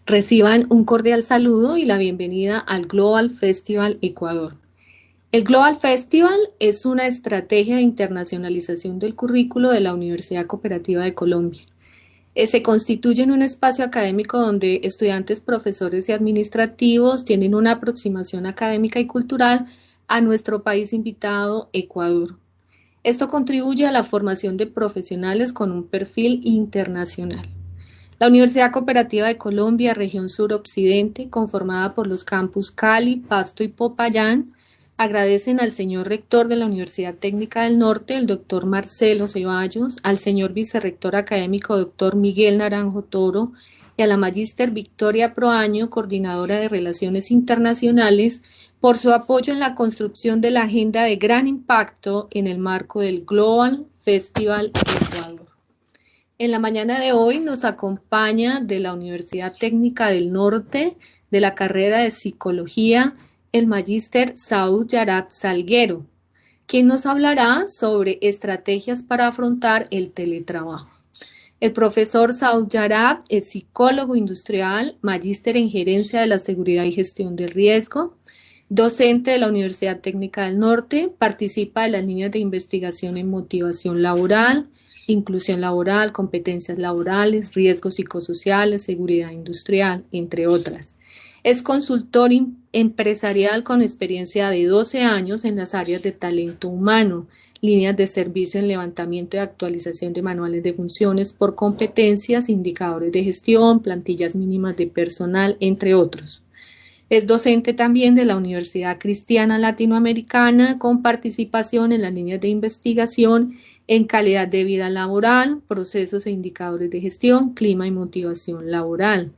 Reciban un cordial saludo y la bienvenida al Global Festival Ecuador. El Global Festival es una estrategia de internacionalización del currículo de la Universidad Cooperativa de Colombia. Se constituye en un espacio académico donde estudiantes, profesores y administrativos tienen una aproximación académica y cultural a nuestro país invitado, Ecuador. Esto contribuye a la formación de profesionales con un perfil internacional. La Universidad Cooperativa de Colombia, región sur-occidente, conformada por los campus Cali, Pasto y Popayán, agradecen al señor rector de la Universidad Técnica del Norte, el doctor Marcelo Ceballos, al señor vicerrector académico, doctor Miguel Naranjo Toro, y a la magíster Victoria Proaño, coordinadora de Relaciones Internacionales, por su apoyo en la construcción de la agenda de gran impacto en el marco del Global Festival Ecuador. En la mañana de hoy nos acompaña de la Universidad Técnica del Norte, de la carrera de Psicología, el magíster Saud Yarat Salguero, quien nos hablará sobre estrategias para afrontar el teletrabajo. El profesor Saud Yarat es psicólogo industrial, magíster en gerencia de la seguridad y gestión del riesgo, docente de la Universidad Técnica del Norte, participa de las líneas de investigación en motivación laboral, inclusión laboral, competencias laborales, riesgos psicosociales, seguridad industrial, entre otras. Es consultor empresarial con experiencia de 12 años en las áreas de talento humano, líneas de servicio en levantamiento y actualización de manuales de funciones por competencias, indicadores de gestión, plantillas mínimas de personal, entre otros. Es docente también de la Universidad Cristiana Latinoamericana con participación en las líneas de investigación en calidad de vida laboral, procesos e indicadores de gestión, clima y motivación laboral.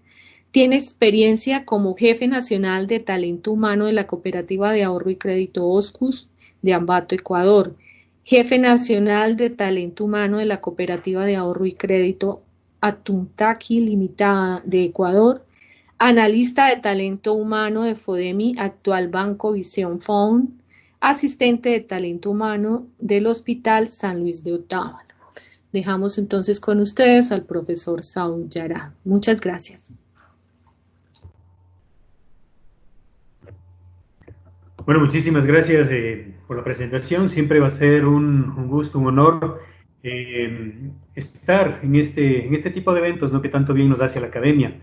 Tiene experiencia como jefe nacional de talento humano de la Cooperativa de Ahorro y Crédito Oscus de Ambato, Ecuador, jefe nacional de talento humano de la Cooperativa de Ahorro y Crédito Atuntaqui Limitada de Ecuador, analista de talento humano de FODEMI, actual Banco Visión Fund, asistente de talento humano del Hospital San Luis de Otávalo. Dejamos entonces con ustedes al profesor Saud Yarat. Muchas gracias. Bueno, muchísimas gracias por la presentación. Siempre va a ser un gusto, un honor estar en este tipo de eventos, ¿no?, que tanto bien nos hace a la academia.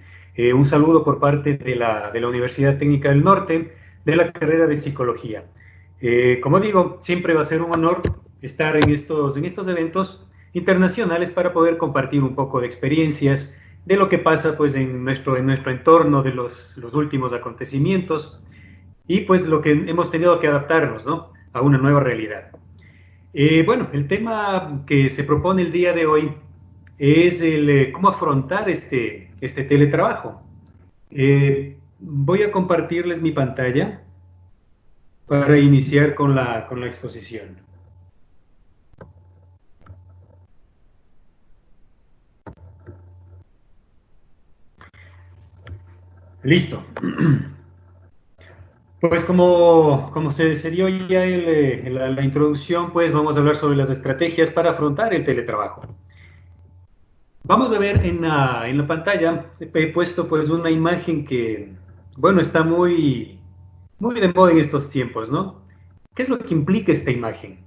Un saludo por parte de la Universidad Técnica del Norte, de la carrera de Psicología. Como digo, siempre va a ser un honor estar en estos eventos internacionales para poder compartir un poco de experiencias de lo que pasa pues en nuestro entorno, de los últimos acontecimientos y pues lo que hemos tenido que adaptarnos, ¿no?, a una nueva realidad. Bueno, el tema que se propone el día de hoy es cómo afrontar este teletrabajo. Voy a compartirles mi pantalla para iniciar con la exposición. Listo. Pues como se dio ya la introducción, pues vamos a hablar sobre las estrategias para afrontar el teletrabajo. Vamos a ver en la pantalla, he puesto pues una imagen que, bueno, está muy de moda en estos tiempos, ¿no? ¿Qué es lo que implica esta imagen?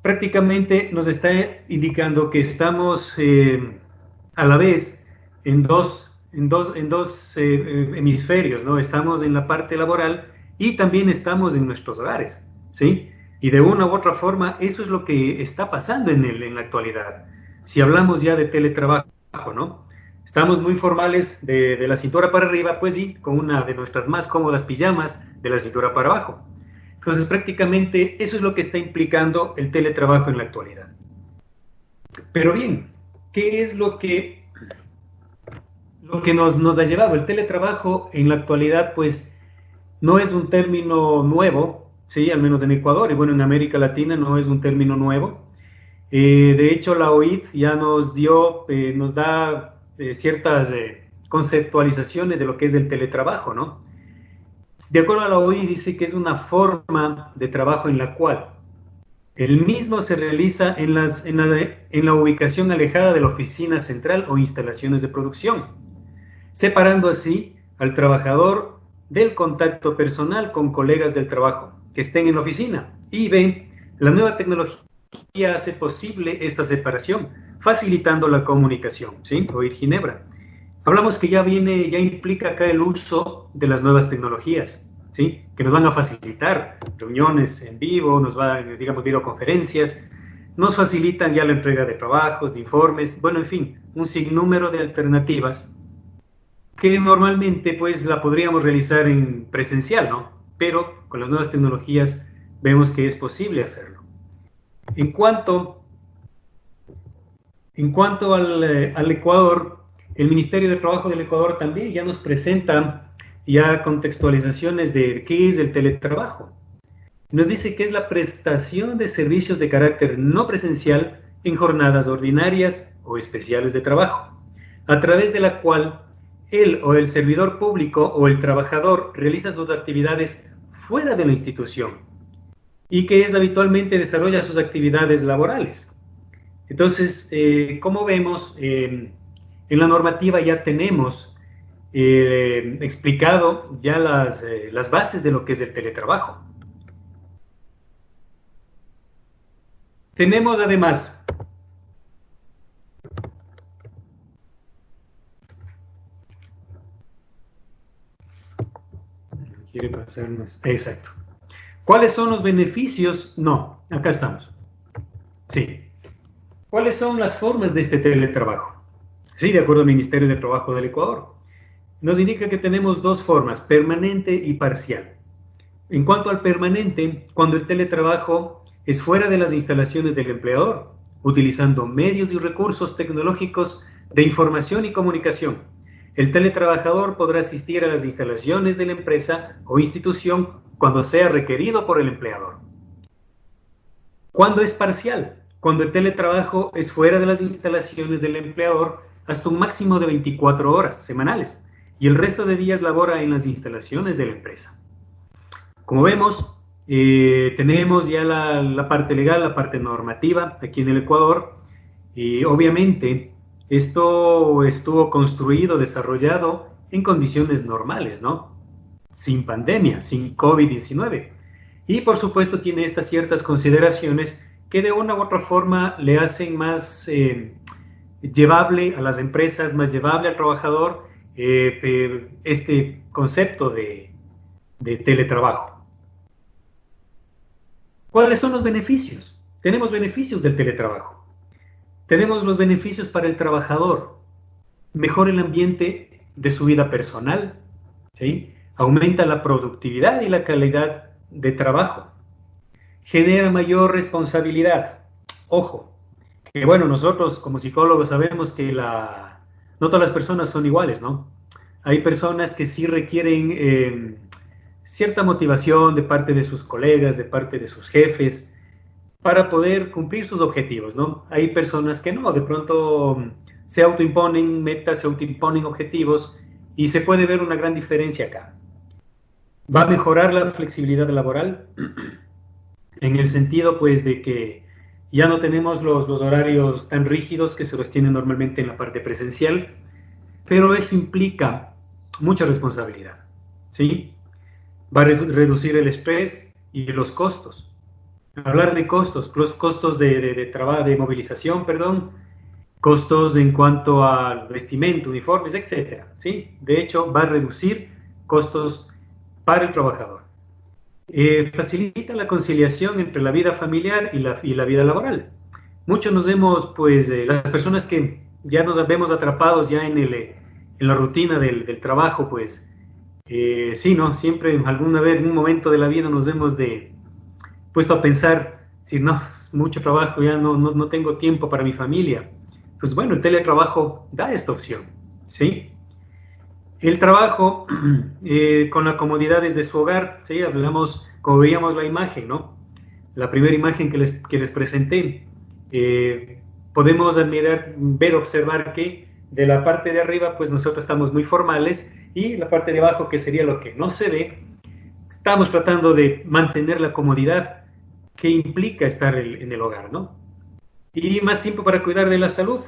Prácticamente nos está indicando que estamos a la vez en dos hemisferios, ¿no? Estamos en la parte laboral y también estamos en nuestros hogares, ¿sí? Y de una u otra forma, eso es lo que está pasando en la actualidad. Si hablamos ya de teletrabajo, ¿no? Estamos muy formales de la cintura para arriba, pues sí, con una de nuestras más cómodas pijamas de la cintura para abajo. Entonces, prácticamente eso es lo que está implicando el teletrabajo en la actualidad. Pero bien, ¿qué es lo que nos ha llevado? El teletrabajo en la actualidad, pues, no es un término nuevo, ¿sí? Al menos en Ecuador y bueno, en América Latina no es un término nuevo. De hecho, la OIT ya nos da ciertas conceptualizaciones de lo que es el teletrabajo, ¿no? De acuerdo a la OIT, dice que es una forma de trabajo en la cual el mismo se realiza en la ubicación alejada de la oficina central o instalaciones de producción. separando así al trabajador del contacto personal con colegas del trabajo que estén en la oficina. Y B, la nueva tecnología hace posible esta separación, facilitando la comunicación, ¿sí? Oír Ginebra. Hablamos que ya implica acá el uso de las nuevas tecnologías, ¿sí? Que nos van a facilitar reuniones en vivo, nos van, digamos, videoconferencias, nos facilitan ya la entrega de trabajos, de informes, bueno, en fin, un sinnúmero de alternativas que normalmente pues la podríamos realizar en presencial, ¿no? Pero con las nuevas tecnologías vemos que es posible hacerlo. En cuanto al Ecuador, el Ministerio de Trabajo del Ecuador también ya nos presenta ya contextualizaciones de qué es el teletrabajo. Nos dice que es la prestación de servicios de carácter no presencial en jornadas ordinarias o especiales de trabajo, a través de la cual él o el servidor público o el trabajador realiza sus actividades fuera de la institución y que habitualmente desarrolla sus actividades laborales. Entonces, como vemos, en la normativa ya tenemos explicado ya las bases de lo que es el teletrabajo. Tenemos además quiere pasarnos. Exacto. ¿Cuáles son los beneficios? No, acá estamos. Sí. ¿Cuáles son las formas de este teletrabajo? Sí, de acuerdo al Ministerio de Trabajo del Ecuador. Nos indica que tenemos dos formas, permanente y parcial. En cuanto al permanente, cuando el teletrabajo es fuera de las instalaciones del empleador, utilizando medios y recursos tecnológicos de información y comunicación, el teletrabajador podrá asistir a las instalaciones de la empresa o institución cuando sea requerido por el empleador. ¿Cuándo es parcial? Cuando el teletrabajo es fuera de las instalaciones del empleador hasta un máximo de 24 horas semanales y el resto de días labora en las instalaciones de la empresa. Como vemos, tenemos ya la parte legal, la parte normativa aquí en el Ecuador, y obviamente esto estuvo construido, desarrollado en condiciones normales, ¿no? Sin pandemia, sin COVID-19. Y por supuesto tiene estas ciertas consideraciones que de una u otra forma le hacen más llevable a las empresas, más llevable al trabajador este concepto de teletrabajo. ¿Cuáles son los beneficios? Tenemos beneficios del teletrabajo. Tenemos los beneficios para el trabajador. Mejora el ambiente de su vida personal, ¿sí? Aumenta la productividad y la calidad de trabajo. Genera mayor responsabilidad. Ojo, que bueno, nosotros como psicólogos sabemos que no todas las personas son iguales, ¿no? Hay personas que sí requieren cierta motivación de parte de sus colegas, de parte de sus jefes, para poder cumplir sus objetivos, ¿no? Hay personas que no, de pronto se autoimponen metas, se autoimponen objetivos y se puede ver una gran diferencia acá. Va a mejorar la flexibilidad laboral en el sentido, pues, de que ya no tenemos los horarios tan rígidos que se los tienen normalmente en la parte presencial, pero eso implica mucha responsabilidad, ¿sí? Va a reducir el estrés y los costos. Hablar de costos, los costos de movilización, costos en cuanto al vestimenta, uniformes, etcétera, ¿sí? De hecho, va a reducir costos para el trabajador. Facilita la conciliación entre la vida familiar y la vida laboral. Muchos nos vemos, pues, las personas que ya nos vemos atrapados ya en la rutina del trabajo, pues, sí, ¿no? Siempre alguna vez, en un momento de la vida nos hemos puesto a pensar, si no, mucho trabajo, ya no tengo tiempo para mi familia. Pues bueno, el teletrabajo da esta opción, ¿sí? El trabajo con las comodidades de su hogar, ¿sí? Hablamos, como veíamos la imagen, ¿no? La primera imagen que les presenté, podemos observar que de la parte de arriba, pues nosotros estamos muy formales y la parte de abajo, que sería lo que no se ve, estamos tratando de mantener la comodidad que implica estar en el hogar, ¿no? Y más tiempo para cuidar de la salud.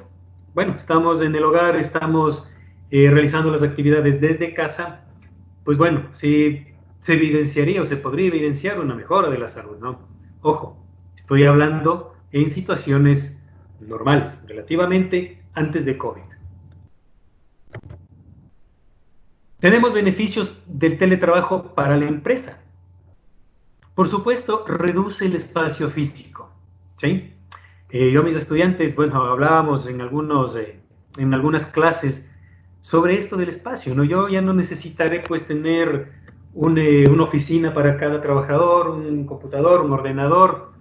Bueno, estamos en el hogar, estamos realizando las actividades desde casa, pues bueno, sí se evidenciaría o se podría evidenciar una mejora de la salud, ¿no? Ojo, estoy hablando en situaciones normales, relativamente antes de COVID. Tenemos beneficios del teletrabajo para la empresa. Por supuesto, reduce el espacio físico, ¿sí? Yo a mis estudiantes, bueno, hablábamos en algunas clases sobre esto del espacio, ¿no? Yo ya no necesitaré, pues, tener una oficina para cada trabajador, un computador, un ordenador,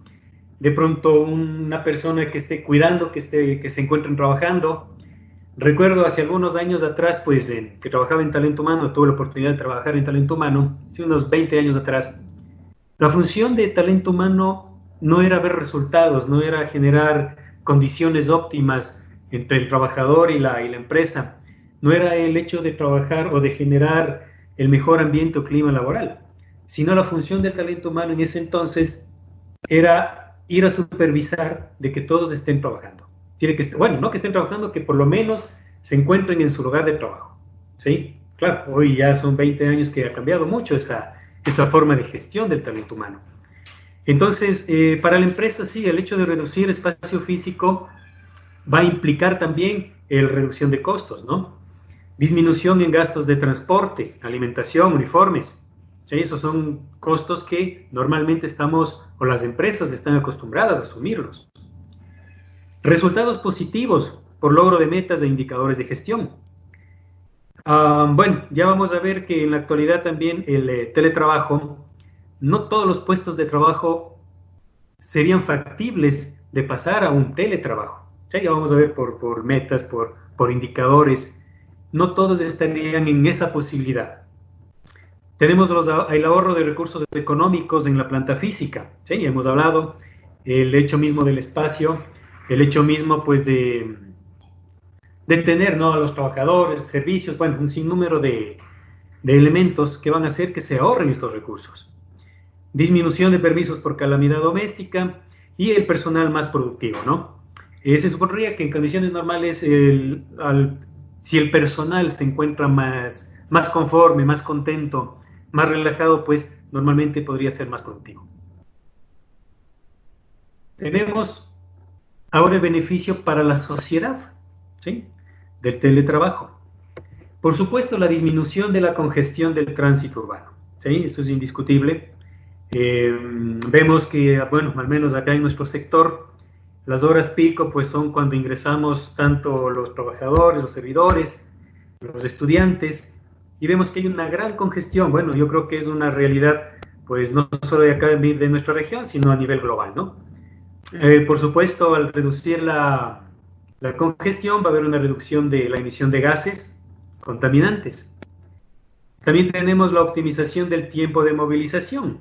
de pronto una persona que esté cuidando, que se encuentren trabajando. Recuerdo hace algunos años atrás, pues, que trabajaba en talento humano, tuve la oportunidad de trabajar en talento humano, hace unos 20 años atrás. La función de talento humano no era ver resultados, no era generar condiciones óptimas entre el trabajador y la empresa, no era el hecho de trabajar o de generar el mejor ambiente o clima laboral, sino la función del talento humano en ese entonces era ir a supervisar de que todos estén trabajando. Bueno, no que estén trabajando, que por lo menos se encuentren en su lugar de trabajo. ¿Sí? Claro, hoy ya son 20 años que ha cambiado mucho esa forma de gestión del talento humano. Entonces, para la empresa, sí, el hecho de reducir espacio físico va a implicar también la reducción de costos, ¿no? Disminución en gastos de transporte, alimentación, uniformes. ¿Sí? Esos son costos que normalmente las empresas están acostumbradas a asumirlos. Resultados positivos por logro de metas e indicadores de gestión. Bueno, ya vamos a ver que en la actualidad también el teletrabajo, no todos los puestos de trabajo serían factibles de pasar a un teletrabajo. Ya vamos a ver por metas, por indicadores, no todos estarían en esa posibilidad. Tenemos el ahorro de recursos económicos en la planta física, ¿sí? Ya hemos hablado, el hecho mismo del espacio, el hecho mismo pues de tener, ¿no?, a los trabajadores, servicios, bueno, un sinnúmero de elementos que van a hacer que se ahorren estos recursos. Disminución de permisos por calamidad doméstica y el personal más productivo, ¿no? Se supondría que en condiciones normales, si el personal se encuentra más conforme, más contento, más relajado, pues normalmente podría ser más productivo. Tenemos ahora el beneficio para la sociedad, ¿sí?, del teletrabajo. Por supuesto, la disminución de la congestión del tránsito urbano, ¿sí? Eso es indiscutible. Vemos que, bueno, al menos acá en nuestro sector, las horas pico pues son cuando ingresamos tanto los trabajadores, los servidores, los estudiantes, y vemos que hay una gran congestión. Bueno, yo creo que es una realidad pues no solo de acá de nuestra región, sino a nivel global, ¿no? Por supuesto, al reducir la congestión va a haber una reducción de la emisión de gases contaminantes. También tenemos la optimización del tiempo de movilización.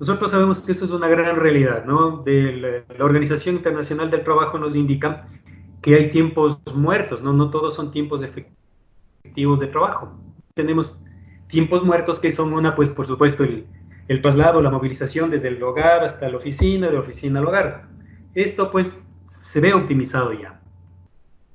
Nosotros sabemos que esto es una gran realidad, ¿no? La Organización Internacional del Trabajo nos indica que hay tiempos muertos, ¿no? No todos son tiempos efectivos de trabajo. Tenemos tiempos muertos que son pues por supuesto, el traslado, la movilización desde el hogar hasta la oficina, de la oficina al hogar. Esto pues se ve optimizado ya.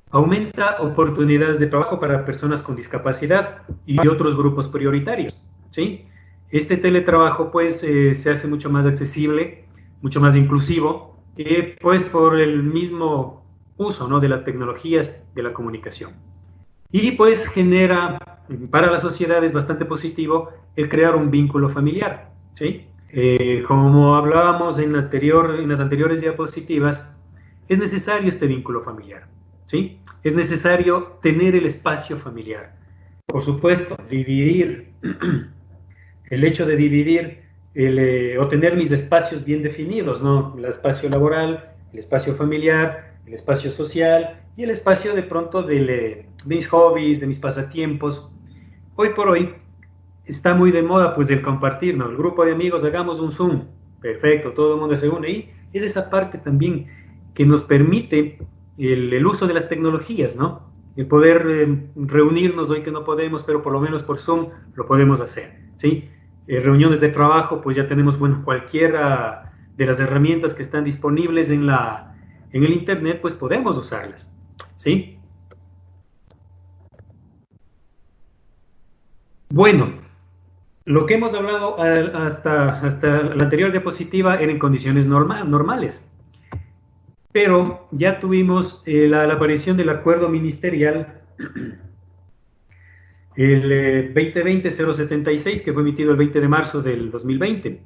Aumenta oportunidades de trabajo para personas con discapacidad y otros grupos prioritarios, ¿sí? Este teletrabajo pues se hace mucho más accesible, mucho más inclusivo, pues por el mismo uso, ¿no?, de las tecnologías de la comunicación. Y pues genera, para la sociedad es bastante positivo el crear un vínculo familiar, ¿sí? Como hablábamos en las anteriores diapositivas, es necesario este vínculo familiar, ¿sí? Es necesario tener el espacio familiar. Por supuesto, el hecho de dividir o tener mis espacios bien definidos, ¿no? El espacio laboral, el espacio familiar, el espacio social y el espacio de pronto de mis hobbies, de mis pasatiempos. Hoy por hoy está muy de moda pues el compartir, ¿no? El grupo de amigos, hagamos un Zoom, perfecto, todo el mundo se une y es esa parte también que nos permite el uso de las tecnologías, ¿no? El poder reunirnos hoy que no podemos, pero por lo menos por Zoom lo podemos hacer, ¿sí? Reuniones de trabajo, pues ya tenemos, bueno, cualquiera de las herramientas que están disponibles en el internet, pues podemos usarlas, ¿sí? Bueno, lo que hemos hablado hasta la anterior diapositiva eran condiciones normales, pero ya tuvimos la aparición del acuerdo ministerial, el 2020-076, que fue emitido el 20 de marzo del 2020.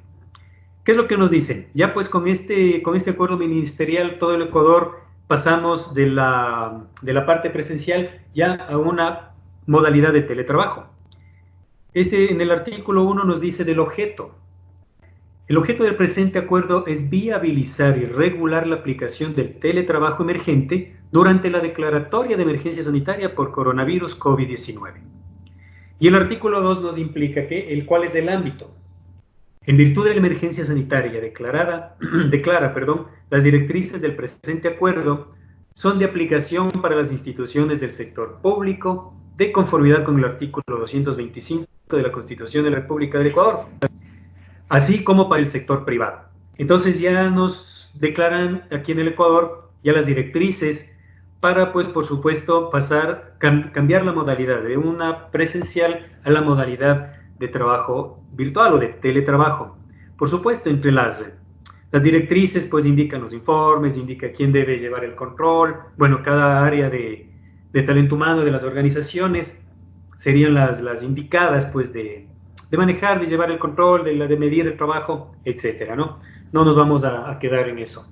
¿Qué es lo que nos dicen? Ya pues con este acuerdo ministerial, todo el Ecuador pasamos de la parte presencial ya a una modalidad de teletrabajo. En el artículo 1 nos dice del objeto. El objeto del presente acuerdo es viabilizar y regular la aplicación del teletrabajo emergente durante la declaratoria de emergencia sanitaria por coronavirus COVID-19. Y el artículo 2 nos implica cuál es el ámbito. En virtud de la emergencia sanitaria declara, las directrices del presente acuerdo son de aplicación para las instituciones del sector público, de conformidad con el artículo 225 de la Constitución de la República del Ecuador, así como para el sector privado. Entonces ya nos declaran aquí en el Ecuador ya las directrices para, pues, por supuesto, cambiar la modalidad de una presencial a la modalidad de trabajo virtual o de teletrabajo. Por supuesto, entre las directrices, pues, indican los informes, indica quién debe llevar el control. Bueno, cada área de talento humano de las organizaciones serían las indicadas, pues, de manejar, de llevar el control, de medir el trabajo, etcétera, ¿no? No nos vamos a quedar en eso.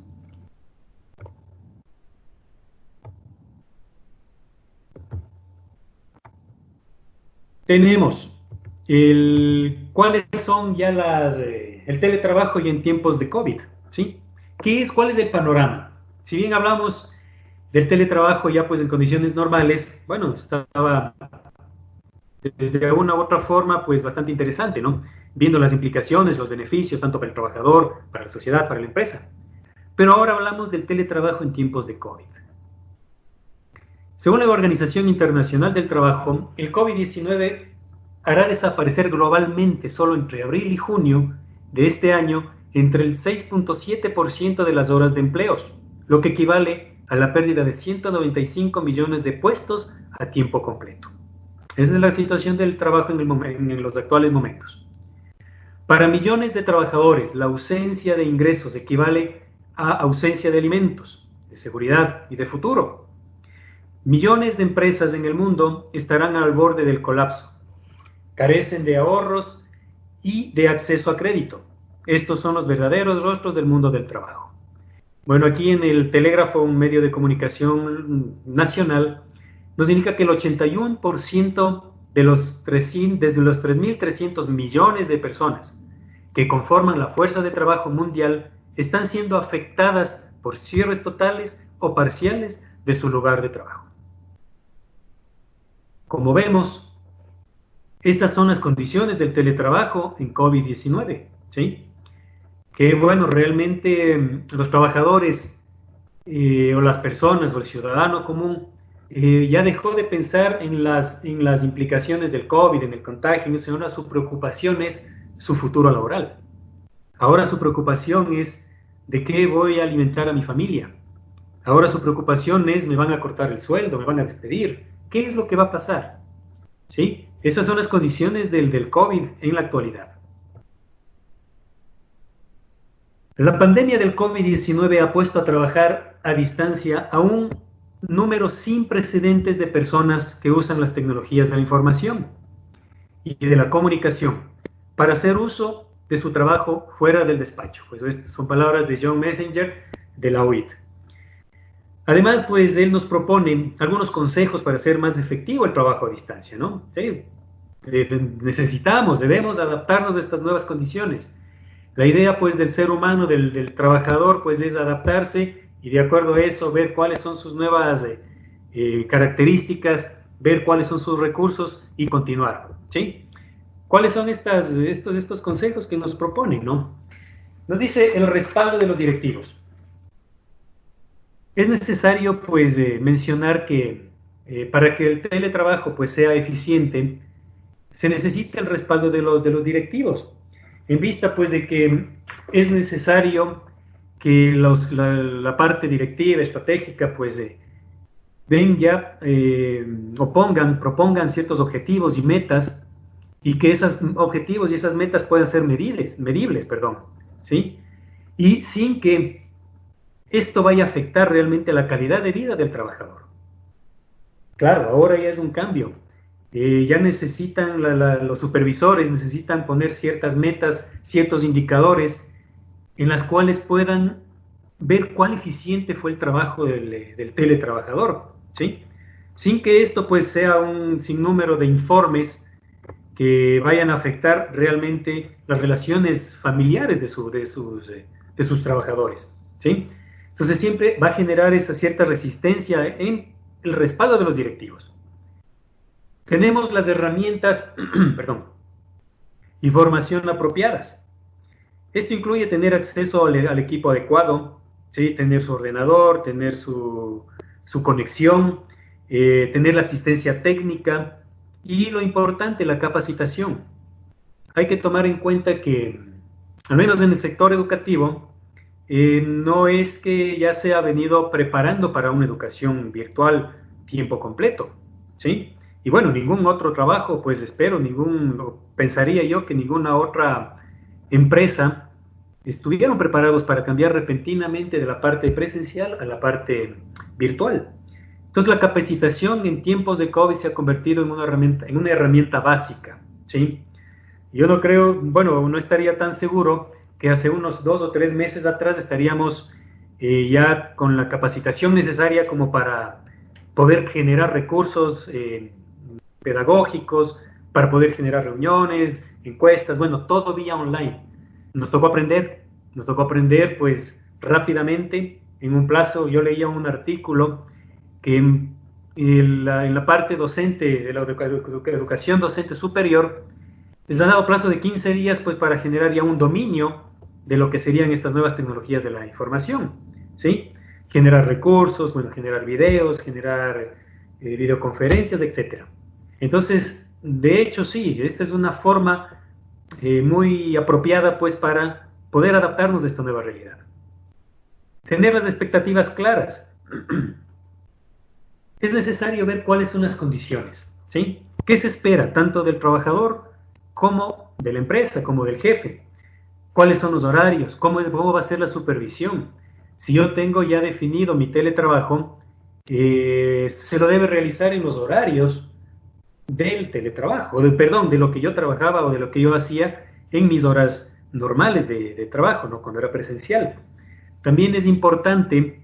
Tenemos cuáles son ya el teletrabajo y en tiempos de COVID, ¿sí? ¿Cuál es el panorama? Si bien hablamos del teletrabajo ya pues en condiciones normales, bueno, estaba desde una u otra forma pues bastante interesante, ¿no? Viendo las implicaciones, los beneficios, tanto para el trabajador, para la sociedad, para la empresa. Pero ahora hablamos del teletrabajo en tiempos de COVID. Según la Organización Internacional del Trabajo, el COVID-19 hará desaparecer globalmente solo entre abril y junio de este año entre el 6.7% de las horas de empleos, lo que equivale a la pérdida de 195 millones de puestos a tiempo completo. Esa es la situación del trabajo en los actuales momentos. Para millones de trabajadores, la ausencia de ingresos equivale a ausencia de alimentos, de seguridad y de futuro. Millones de empresas en el mundo estarán al borde del colapso. Carecen de ahorros y de acceso a crédito. Estos son los verdaderos rostros del mundo del trabajo. Bueno, aquí en el Telégrafo, un medio de comunicación nacional, nos indica que el 81% desde los 3.300 millones de personas que conforman la fuerza de trabajo mundial están siendo afectadas por cierres totales o parciales de su lugar de trabajo. Como vemos, estas son las condiciones del teletrabajo en COVID-19, ¿sí? Que, bueno, realmente los trabajadores o las personas o el ciudadano común ya dejó de pensar en las implicaciones del COVID, en el contagio, ahora su preocupación es su futuro laboral. Ahora su preocupación es de qué voy a alimentar a mi familia. Ahora su preocupación es me van a cortar el sueldo, me van a despedir. ¿Qué es lo que va a pasar? ¿Sí? Esas son las condiciones del COVID en la actualidad. La pandemia del COVID-19 ha puesto a trabajar a distancia a un número sin precedentes de personas que usan las tecnologías de la información y de la comunicación para hacer uso de su trabajo fuera del despacho. Pues estas son palabras de John Messenger de la OIT. Además, pues él nos propone algunos consejos para hacer más efectivo el trabajo a distancia, ¿no? Sí, debemos adaptarnos a estas nuevas condiciones. La idea, pues, del ser humano, del trabajador, pues, es adaptarse y de acuerdo a eso ver cuáles son sus nuevas características, ver cuáles son sus recursos y continuar, ¿sí? ¿Cuáles son estos consejos que nos proponen, no? Nos dice el respaldo de los directivos. Es necesario, pues, mencionar que para que el teletrabajo, pues, sea eficiente, se necesita el respaldo de los directivos, en vista, pues, de que es necesario que la parte directiva, estratégica, pues, propongan ciertos objetivos y metas y que esos objetivos y esas metas puedan ser medibles, perdón, ¿sí? Y sin que esto vaya a afectar realmente la calidad de vida del trabajador. Claro, ahora ya es un cambio. Ya necesitan, los supervisores necesitan poner ciertas metas, ciertos indicadores en las cuales puedan ver cuán eficiente fue el trabajo del teletrabajador, ¿sí? Sin que esto pues sea un sinnúmero de informes que vayan a afectar realmente las relaciones familiares de sus trabajadores, ¿sí? Entonces siempre va a generar esa cierta resistencia en el respaldo de los directivos. Tenemos las herramientas, perdón, y formación apropiadas. Esto incluye tener acceso al equipo adecuado, ¿sí? Tener su ordenador, tener su conexión, tener la asistencia técnica y lo importante, la capacitación. Hay que tomar en cuenta que, al menos en el sector educativo, no es que ya se ha venido preparando para una educación virtual tiempo completo, ¿sí? Y bueno, ningún otro trabajo, pues espero, pensaría yo que ninguna otra empresa estuvieron preparados para cambiar repentinamente de la parte presencial a la parte virtual. Entonces la capacitación en tiempos de COVID se ha convertido en una herramienta básica, ¿sí? Yo no creo, bueno, no estaría tan seguro que hace unos 2 o 3 meses atrás estaríamos ya con la capacitación necesaria como para poder generar recursos pedagógicos, para poder generar reuniones, encuestas, bueno, todo vía online. Nos tocó aprender pues rápidamente, en un plazo. Yo leía un artículo que en la parte docente, de la educación docente superior, les han dado plazo de 15 días pues para generar ya un dominio de lo que serían estas nuevas tecnologías de la información, ¿sí? Generar recursos, bueno, generar videos, generar videoconferencias, etcétera. Entonces, de hecho, sí, esta es una forma muy apropiada pues para poder adaptarnos a esta nueva realidad. Tener las expectativas claras. Es necesario ver cuáles son las condiciones, ¿sí? ¿Qué se espera tanto del trabajador como de la empresa, como del jefe? ¿Cuáles son los horarios? ¿Cómo va a ser la supervisión? Si yo tengo ya definido mi teletrabajo, se lo debe realizar en los horarios del teletrabajo, de lo que yo trabajaba o de lo que yo hacía en mis horas normales de trabajo, ¿no? Cuando era presencial. También es importante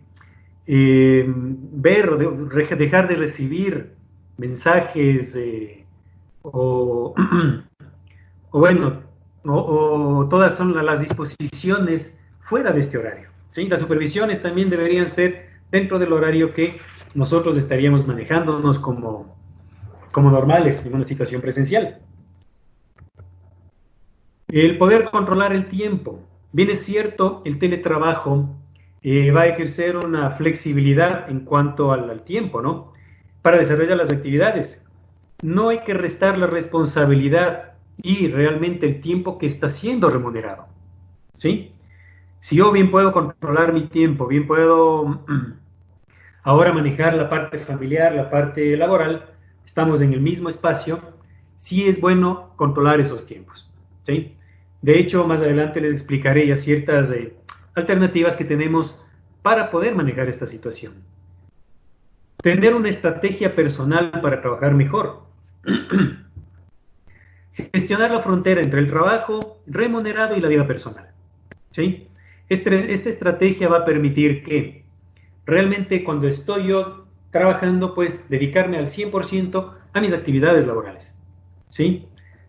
dejar de recibir mensajes o, o bueno, o todas son las disposiciones fuera de este horario, ¿sí? Las supervisiones también deberían ser dentro del horario que nosotros estaríamos manejándonos como normales en una situación presencial. El poder controlar el tiempo. Bien es cierto, el teletrabajo va a ejercer una flexibilidad en cuanto al tiempo, ¿no? Para desarrollar las actividades. No hay que restar la responsabilidad y realmente el tiempo que está siendo remunerado, ¿sí? Si yo bien puedo controlar mi tiempo, bien puedo ahora manejar la parte familiar, la parte laboral, estamos en el mismo espacio, sí es bueno controlar esos tiempos, ¿sí? De hecho, más adelante les explicaré ya ciertas alternativas que tenemos para poder manejar esta situación. Tener una estrategia personal para trabajar mejor. Gestionar la frontera entre el trabajo remunerado y la vida personal, ¿sí? Esta estrategia va a permitir que realmente cuando estoy yo trabajando, pues dedicarme al 100% a mis actividades laborales, ¿sí?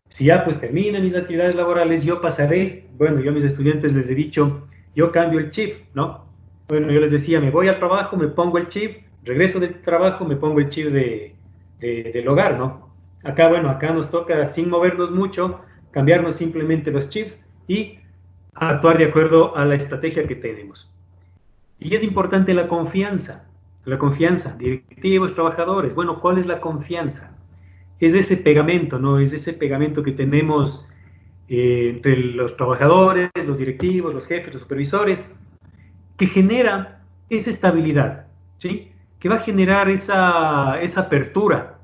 Si ya pues terminan mis actividades laborales, yo pasaré, bueno, yo a mis estudiantes les he dicho, yo cambio el chip, ¿no? Bueno, yo les decía, me voy al trabajo, me pongo el chip, regreso del trabajo, me pongo el chip del hogar, ¿no? Acá, bueno, acá nos toca, sin movernos mucho, cambiarnos simplemente los chips y actuar de acuerdo a la estrategia que tenemos. Y es importante la confianza, directivos, trabajadores. Bueno, ¿cuál es la confianza? Es ese pegamento, ¿no? Es ese pegamento que tenemos entre los trabajadores, los directivos, los jefes, los supervisores, que genera esa estabilidad, ¿sí? Que va a generar esa apertura.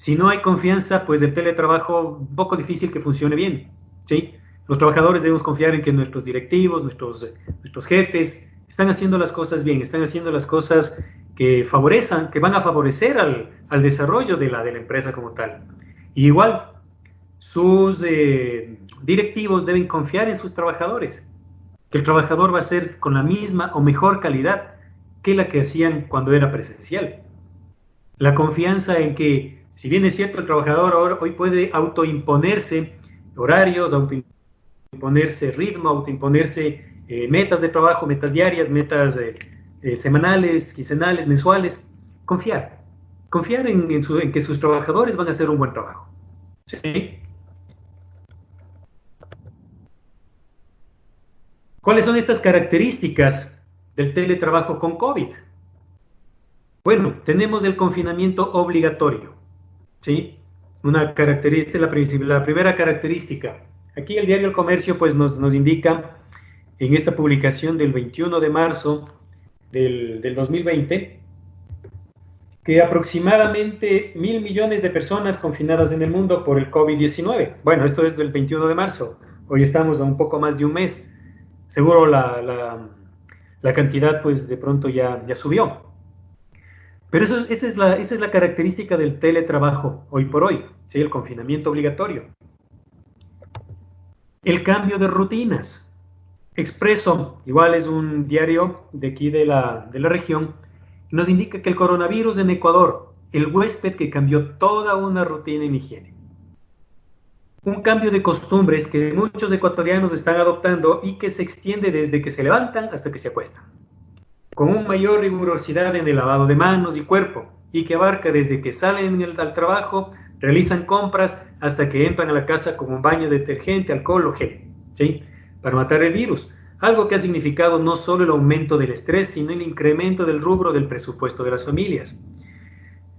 Si no hay confianza, pues el teletrabajo un poco difícil que funcione bien, ¿sí? Los trabajadores debemos confiar en que nuestros directivos, nuestros jefes, están haciendo las cosas bien, están haciendo las cosas que favorezcan, que van a favorecer al desarrollo de la empresa como tal. Y igual, sus directivos deben confiar en sus trabajadores, que el trabajador va a ser con la misma o mejor calidad que la que hacían cuando era presencial. La confianza en que, si bien es cierto, el trabajador ahora, hoy puede autoimponerse horarios, autoimponerse ritmo, autoimponerse metas de trabajo, metas diarias, metas semanales, quincenales, mensuales. Confiar en que sus trabajadores van a hacer un buen trabajo. ¿Sí? ¿Cuáles son estas características del teletrabajo con COVID? Bueno, tenemos el confinamiento obligatorio, ¿sí? Una característica, la primera característica. Aquí el diario El Comercio pues nos indica en esta publicación del 21 de marzo del 2020 que aproximadamente 1.000 millones de personas confinadas en el mundo por el COVID-19. Bueno, esto es del 21 de marzo. Hoy estamos a un poco más de un mes. Seguro la cantidad pues de pronto ya subió. Pero esa es la característica del teletrabajo hoy por hoy, ¿sí? El confinamiento obligatorio. El cambio de rutinas. Expreso, igual es un diario de aquí de la región, nos indica que el coronavirus en Ecuador, el huésped que cambió toda una rutina en higiene. Un cambio de costumbres que muchos ecuatorianos están adoptando y que se extiende desde que se levantan hasta que se acuestan, con una mayor rigurosidad en el lavado de manos y cuerpo, y que abarca desde que salen al trabajo, realizan compras, hasta que entran a la casa con un baño de detergente, alcohol o gel, ¿sí? Para matar el virus, algo que ha significado no solo el aumento del estrés, sino el incremento del rubro del presupuesto de las familias.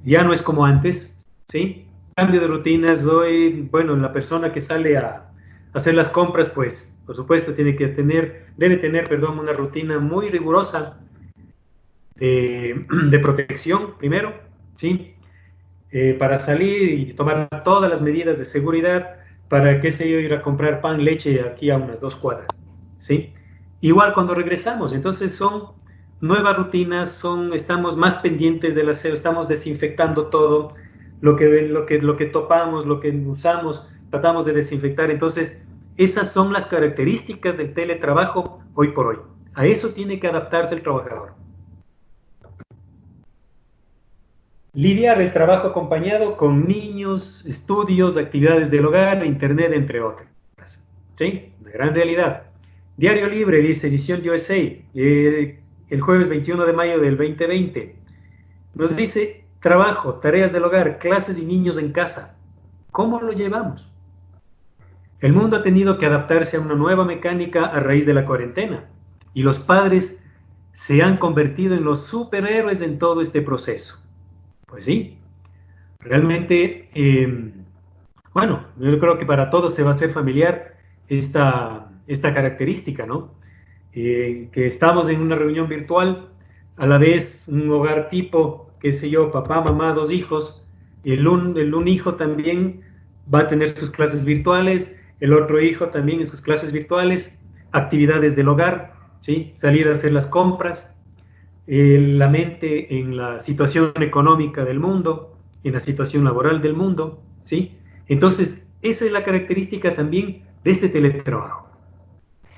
Ya no es como antes, ¿sí? Cambio de rutinas, hoy, bueno, la persona que sale a hacer las compras, pues, por supuesto, debe tener, una rutina muy rigurosa de protección, primero, ¿sí? Para salir y tomar todas las medidas de seguridad para, qué sé yo, ir a comprar pan, leche aquí a unas 2 cuadras, ¿sí? Igual cuando regresamos, entonces son nuevas rutinas, estamos más pendientes del aseo, estamos desinfectando todo, lo que topamos, lo que usamos, tratamos de desinfectar. Entonces, esas son las características del teletrabajo hoy por hoy. A eso tiene que adaptarse el trabajador. Lidiar el trabajo acompañado con niños, estudios, actividades del hogar, internet, entre otras. ¿Sí? Una gran realidad. Diario Libre, dice edición USA, el jueves 21 de mayo del 2020. Nos dice, trabajo, tareas del hogar, clases y niños en casa. ¿Cómo lo llevamos? El mundo ha tenido que adaptarse a una nueva mecánica a raíz de la cuarentena. Y los padres se han convertido en los superhéroes en todo este proceso. Pues sí, realmente, bueno, yo creo que para todos se va a hacer familiar esta característica, ¿no? Que estamos en una reunión virtual, a la vez un hogar tipo, qué sé yo, papá, mamá, 2 hijos, un hijo también va a tener sus clases virtuales, el otro hijo también en sus clases virtuales, actividades del hogar, ¿sí? Salir a hacer las compras, la mente en la situación económica del mundo, en la situación laboral del mundo, ¿sí? Entonces, esa es la característica también de este teletrabajo.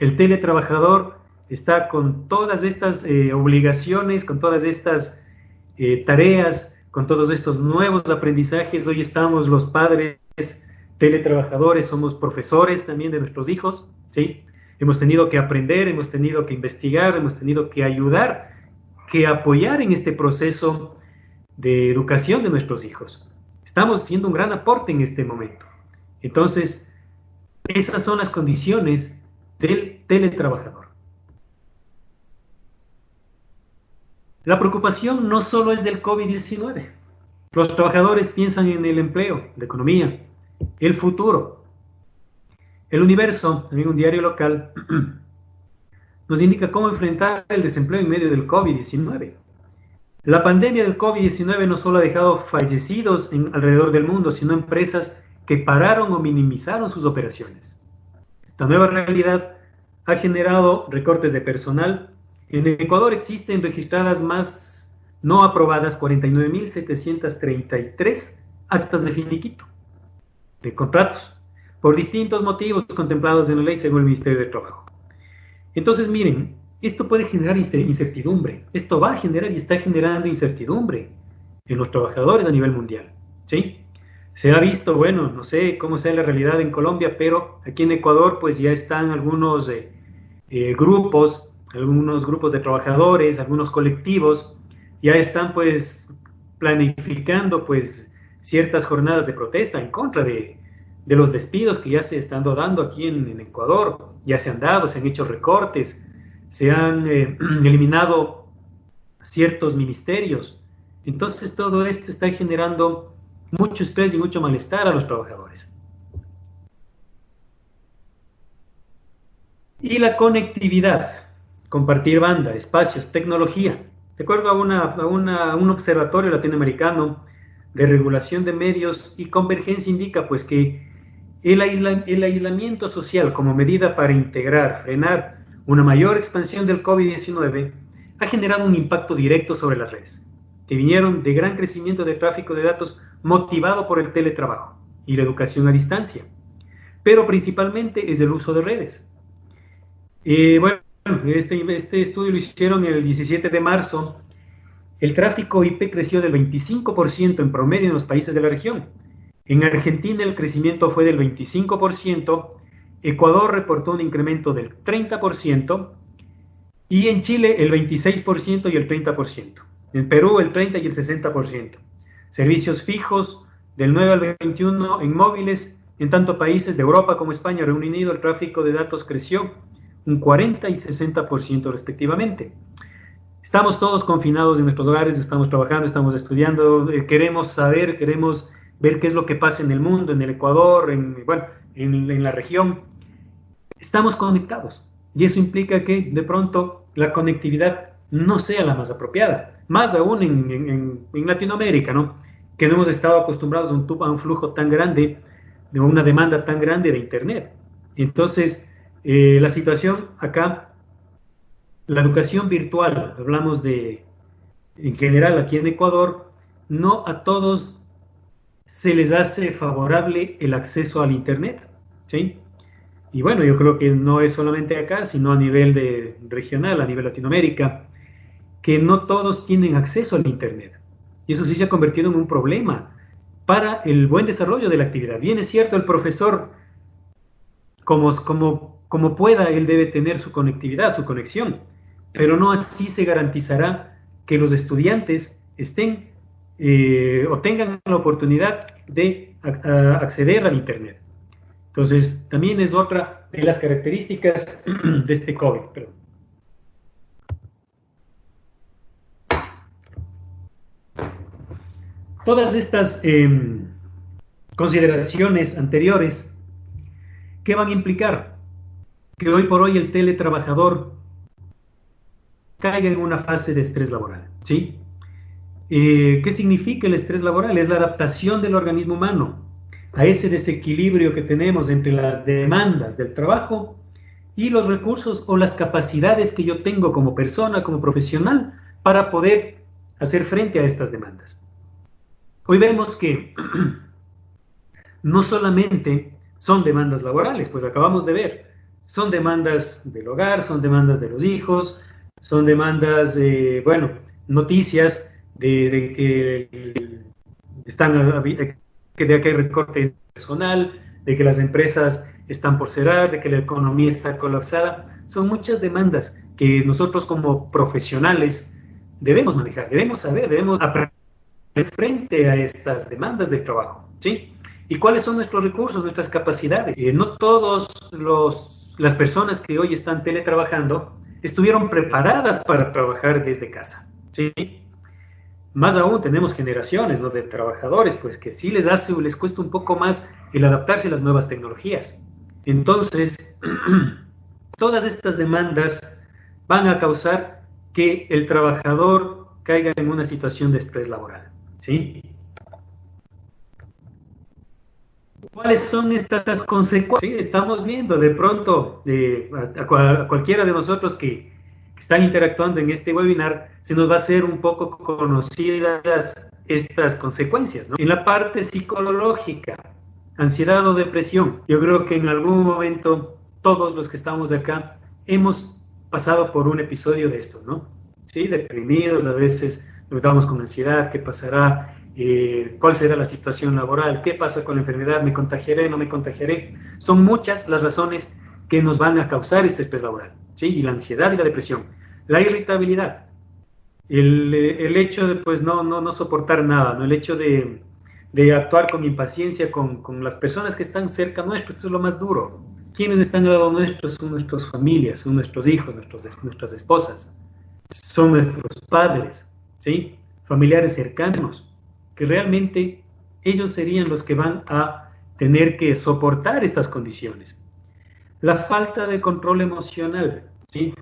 El teletrabajador está con todas estas obligaciones, con todas estas tareas, con todos estos nuevos aprendizajes. Hoy estamos los padres teletrabajadores, somos profesores también de nuestros hijos, ¿sí? Hemos tenido que aprender, hemos tenido que investigar, hemos tenido que ayudar, que apoyar en este proceso de educación de nuestros hijos. Estamos haciendo un gran aporte en este momento. Entonces, esas son las condiciones del teletrabajador. La preocupación no solo es del COVID-19. Los trabajadores piensan en el empleo, la economía, el futuro. El Universo, también un diario local, nos indica cómo enfrentar el desempleo en medio del COVID-19. La pandemia del COVID-19 no solo ha dejado fallecidos alrededor del mundo, sino empresas que pararon o minimizaron sus operaciones. Esta nueva realidad ha generado recortes de personal. En Ecuador existen registradas más no aprobadas 49.733 actas de finiquito de contratos por distintos motivos contemplados en la ley según el Ministerio de Trabajo. Entonces, miren, esto puede generar incertidumbre. Esto va a generar y está generando incertidumbre en los trabajadores a nivel mundial, ¿sí? Se ha visto, bueno, no sé cómo sea la realidad en Colombia, pero aquí en Ecuador pues ya están algunos grupos de trabajadores, algunos colectivos, ya están pues planificando pues ciertas jornadas de protesta en contra de los despidos que ya se están dando aquí en Ecuador. Ya se han dado, se han hecho recortes, se han eliminado ciertos ministerios. Entonces todo esto está generando mucho estrés y mucho malestar a los trabajadores. Y la conectividad, compartir banda, espacios, tecnología. De acuerdo a un observatorio latinoamericano de regulación de medios y convergencia indica pues que el aislamiento social como medida para frenar una mayor expansión del COVID-19 ha generado un impacto directo sobre las redes, que vinieron de gran crecimiento de tráfico de datos motivado por el teletrabajo y la educación a distancia, pero principalmente es el uso de redes. Bueno, este estudio lo hicieron el 17 de marzo. El tráfico IP creció del 25% en promedio en los países de la región. En Argentina el crecimiento fue del 25%, Ecuador reportó un incremento del 30% y en Chile el 26% y el 30%. En Perú el 30% y el 60%. Servicios fijos del 9 al 21 en móviles, en tanto países de Europa como España, Reino Unido, el tráfico de datos creció un 40% y 60% respectivamente. Estamos todos confinados en nuestros hogares, estamos trabajando, estamos estudiando, queremos saber, queremos ver qué es lo que pasa en el mundo, en el Ecuador, en la región. Estamos conectados y eso implica que de pronto la conectividad no sea la más apropiada, más aún en Latinoamérica, ¿no? Que no hemos estado acostumbrados a un flujo tan grande, de una demanda tan grande de Internet. Entonces, la situación acá, la educación virtual, hablamos en general aquí en Ecuador, no a todos se les hace favorable el acceso al Internet, ¿sí? Y bueno, yo creo que no es solamente acá, sino a nivel regional, a nivel Latinoamérica, que no todos tienen acceso al Internet. Y eso sí se ha convertido en un problema para el buen desarrollo de la actividad. Bien es cierto, el profesor, como pueda, él debe tener su conectividad, su conexión, pero no así se garantizará que los estudiantes estén o tengan la oportunidad de acceder al Internet. Entonces, también es otra de las características de este COVID. Perdón. Todas estas consideraciones anteriores, ¿qué van a implicar? Que hoy por hoy el teletrabajador caiga en una fase de estrés laboral, ¿sí? ¿Qué significa el estrés laboral? Es la adaptación del organismo humano a ese desequilibrio que tenemos entre las demandas del trabajo y los recursos o las capacidades que yo tengo como persona, como profesional, para poder hacer frente a estas demandas. Hoy vemos que no solamente son demandas laborales, pues acabamos de ver, son demandas del hogar, son demandas de los hijos, son demandas de, noticias de que de que hay recorte personal, de que las empresas están por cerrar, de que la economía está colapsada. Son muchas demandas que nosotros como profesionales debemos manejar, debemos saber, debemos aprender frente a estas demandas de trabajo, ¿sí? ¿Y cuáles son nuestros recursos, nuestras capacidades? No todas las personas que hoy están teletrabajando estuvieron preparadas para trabajar desde casa, ¿sí? Más aún tenemos generaciones, ¿no?, de trabajadores, pues que sí les cuesta un poco más el adaptarse a las nuevas tecnologías. Entonces, todas estas demandas van a causar que el trabajador caiga en una situación de estrés laboral, ¿sí? ¿Cuáles son estas consecuencias? Sí, estamos viendo de pronto a cualquiera de nosotros que están interactuando en este webinar, se nos va a hacer un poco conocidas estas consecuencias, ¿no? En la parte psicológica, ansiedad o depresión, yo creo que en algún momento todos los que estamos acá hemos pasado por un episodio de esto, ¿no? Sí, deprimidos, a veces nos estamos con ansiedad, ¿qué pasará? ¿Cuál será la situación laboral? ¿Qué pasa con la enfermedad? ¿Me contagiaré? ¿No me contagiaré? Son muchas las razones que nos van a causar este estrés laboral, ¿sí? Y la ansiedad y la depresión. La irritabilidad, el hecho de pues no soportar nada, ¿no? El hecho de actuar con impaciencia con las personas que están cerca nuestro, esto es lo más duro. ¿Quiénes están al lado nuestro? Son nuestras familias, son nuestros hijos, nuestras esposas, son nuestros padres, ¿sí? Familiares cercanos, que realmente ellos serían los que van a tener que soportar estas condiciones. La falta de control emocional, ¿sí?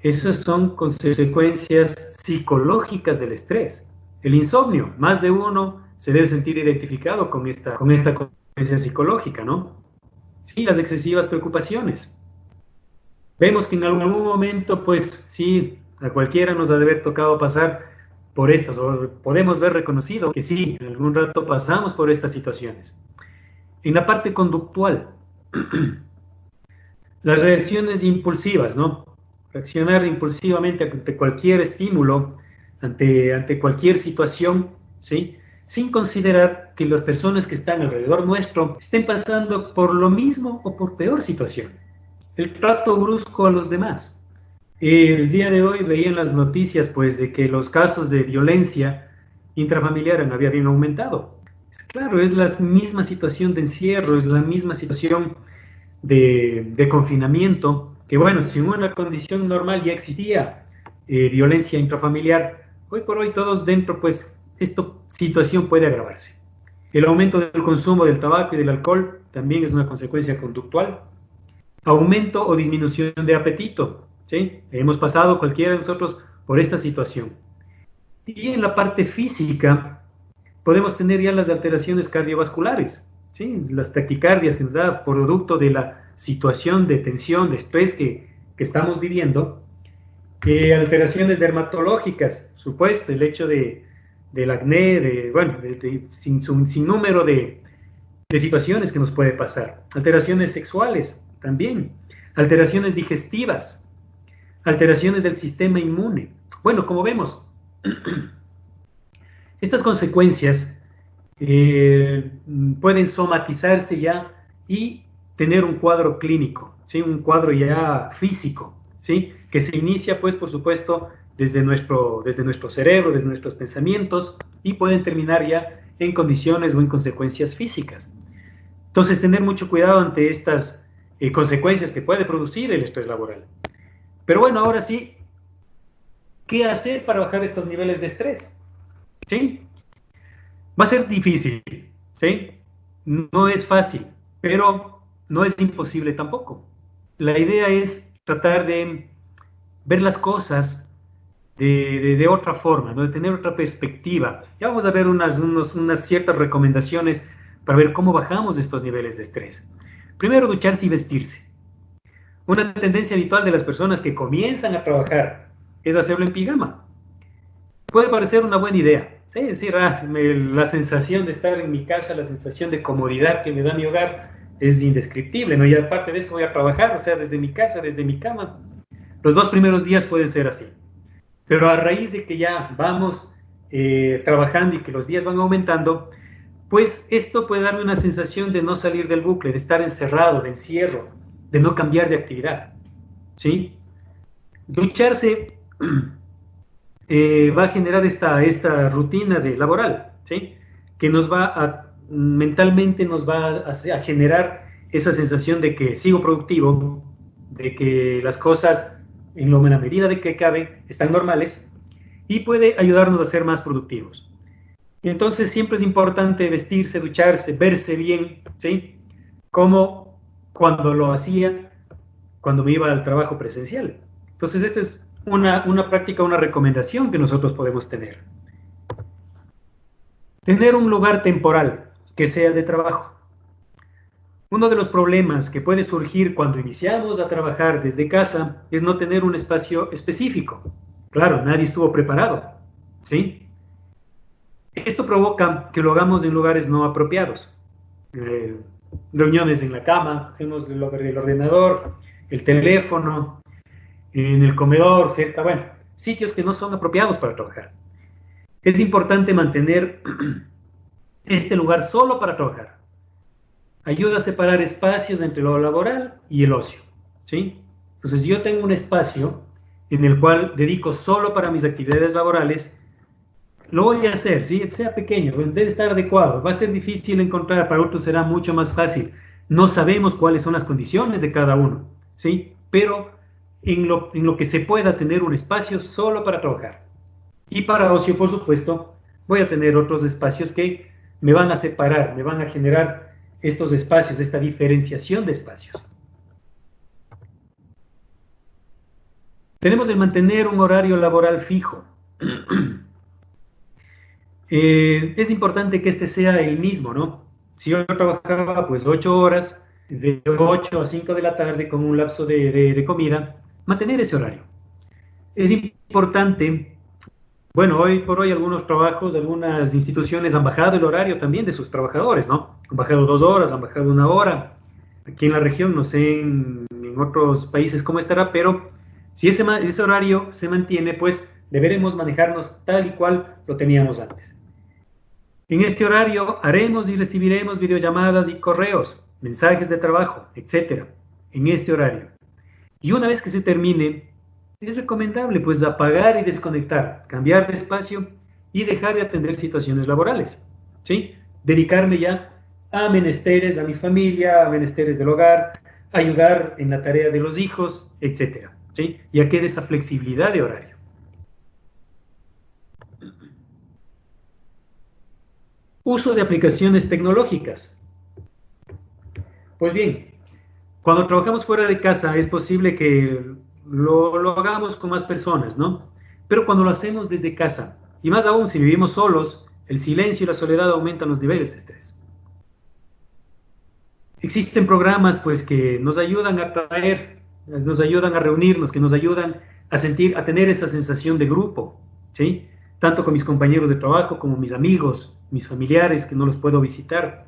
Esas son consecuencias psicológicas del estrés. El insomnio, más de uno se debe sentir identificado con esta consecuencia psicológica, ¿no? Sí, las excesivas preocupaciones. Vemos que en algún momento, pues sí, a cualquiera nos ha de haber tocado pasar por estas, o podemos ver reconocido que sí, en algún rato pasamos por estas situaciones. En la parte conductual, las reacciones impulsivas, ¿no? Reaccionar impulsivamente ante cualquier estímulo, ante cualquier situación, ¿sí? Sin considerar que las personas que están alrededor nuestro estén pasando por lo mismo o por peor situación. El trato brusco a los demás. El día de hoy veía en las noticias pues de que los casos de violencia intrafamiliar habían aumentado. Claro, es la misma situación de encierro, es la misma situación de confinamiento, que bueno, si en una condición normal ya existía violencia intrafamiliar, hoy por hoy todos dentro, pues esta situación puede agravarse. El aumento del consumo del tabaco y del alcohol también es una consecuencia conductual. Aumento o disminución de apetito, ¿sí? Hemos pasado cualquiera de nosotros por esta situación. Y en la parte física podemos tener ya las alteraciones cardiovasculares, ¿sí? Las taquicardias que nos da producto de la situación de tensión, de estrés que estamos viviendo, alteraciones dermatológicas, supuesto, el hecho del acné, sin número de situaciones que nos puede pasar, alteraciones sexuales también, alteraciones digestivas, alteraciones del sistema inmune. Bueno, como vemos, estas consecuencias pueden somatizarse ya y tener un cuadro clínico, ¿sí? Un cuadro ya físico, ¿sí? Que se inicia, pues, por supuesto, desde nuestro cerebro, desde nuestros pensamientos, y pueden terminar ya en condiciones o en consecuencias físicas. Entonces, tener mucho cuidado ante estas consecuencias que puede producir el estrés laboral. Pero bueno, ahora sí, ¿qué hacer para bajar estos niveles de estrés? ¿Sí? Va a ser difícil, ¿sí? No es fácil, pero no es imposible tampoco. La idea es tratar de ver las cosas de otra forma, ¿no? De tener otra perspectiva. Ya vamos a ver unas ciertas recomendaciones para ver cómo bajamos estos niveles de estrés. Primero, ducharse y vestirse. Una tendencia habitual de las personas que comienzan a trabajar es hacerlo en pijama. Puede parecer una buena idea. Sí, decir, la sensación de estar en mi casa, la sensación de comodidad que me da mi hogar es indescriptible, ¿no? Y aparte de eso voy a trabajar, o sea, desde mi casa, desde mi cama. Los 2 primeros días pueden ser así. Pero a raíz de que ya vamos trabajando y que los días van aumentando, pues esto puede darme una sensación de no salir del bucle, de estar encerrado, de encierro, de no cambiar de actividad, ¿sí? Ducharse va a generar esta rutina laboral, ¿sí? Que mentalmente nos va a generar esa sensación de que sigo productivo, de que las cosas, en la medida de que caben, están normales, y puede ayudarnos a ser más productivos. Y entonces siempre es importante vestirse, ducharse, verse bien, ¿sí? Como cuando lo hacía, cuando me iba al trabajo presencial. Entonces esto es una práctica, una recomendación que nosotros podemos tener. Tener un lugar temporal que sea de trabajo. Uno de los problemas que puede surgir cuando iniciamos a trabajar desde casa es no tener un espacio específico. Claro, nadie estuvo preparado, ¿sí? Esto provoca que lo hagamos en lugares no apropiados. Reuniones en la cama, tenemos el ordenador, el teléfono, en el comedor, cerca, bueno, sitios que no son apropiados para trabajar. Es importante mantener este lugar solo para trabajar. Ayuda a separar espacios entre lo laboral y el ocio, ¿sí? Entonces, yo tengo un espacio en el cual dedico solo para mis actividades laborales, lo voy a hacer, ¿sí? Sea pequeño, debe estar adecuado. Va a ser difícil encontrar, para otros será mucho más fácil. No sabemos cuáles son las condiciones de cada uno, ¿sí? Pero en lo que se pueda tener un espacio solo para trabajar. Y para ocio, por supuesto, voy a tener otros espacios que me van a separar, me van a generar estos espacios, esta diferenciación de espacios. Tenemos el mantener un horario laboral fijo. Es importante que este sea el mismo, ¿no? Si yo trabajaba pues 8 horas, de 8 a 5 de la tarde con un lapso de comida, mantener ese horario. Es importante, bueno, hoy por hoy algunos trabajos, algunas instituciones han bajado el horario también de sus trabajadores, ¿no? Han bajado 2 horas, han bajado 1 hora. Aquí en la región, no sé en otros países cómo estará, pero si ese horario se mantiene, pues deberemos manejarnos tal y cual lo teníamos antes. En este horario haremos y recibiremos videollamadas y correos, mensajes de trabajo, etc. En este horario. Y una vez que se termine, es recomendable pues apagar y desconectar, cambiar de espacio y dejar de atender situaciones laborales, ¿sí? Dedicarme ya a menesteres, a mi familia, a menesteres del hogar, ayudar en la tarea de los hijos, etc. ¿Sí? Ya queda esa flexibilidad de horario. Uso de aplicaciones tecnológicas. Pues bien, cuando trabajamos fuera de casa es posible que lo hagamos con más personas, ¿no? Pero cuando lo hacemos desde casa, y más aún si vivimos solos, el silencio y la soledad aumentan los niveles de estrés. Existen programas pues que nos ayudan a atraer, nos ayudan a reunirnos, que nos ayudan a sentir, a tener esa sensación de grupo, ¿sí? Tanto con mis compañeros de trabajo como mis amigos, mis familiares que no los puedo visitar.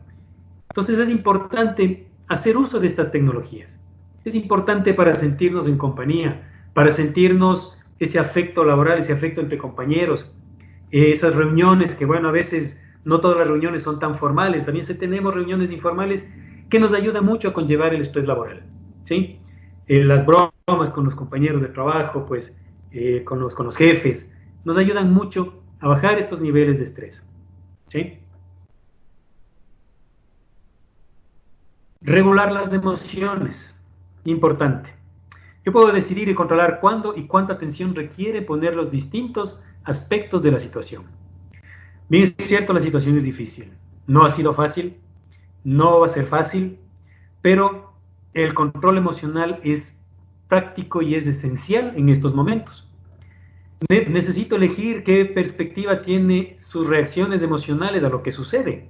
Entonces es importante hacer uso de estas tecnologías. Es importante para sentirnos en compañía, para sentirnos ese afecto laboral, ese afecto entre compañeros, esas reuniones que, bueno, a veces no todas las reuniones son tan formales, también tenemos reuniones informales que nos ayudan mucho a conllevar el estrés laboral, ¿sí? Las bromas con los compañeros de trabajo, pues, con los jefes, nos ayudan mucho a bajar estos niveles de estrés, ¿sí? Regular las emociones, importante. Yo puedo decidir y controlar cuándo y cuánta atención requiere poner los distintos aspectos de la situación. Bien, es cierto, la situación es difícil. No ha sido fácil, no va a ser fácil, pero el control emocional es práctico y es esencial en estos momentos. Necesito elegir qué perspectiva tiene sus reacciones emocionales a lo que sucede,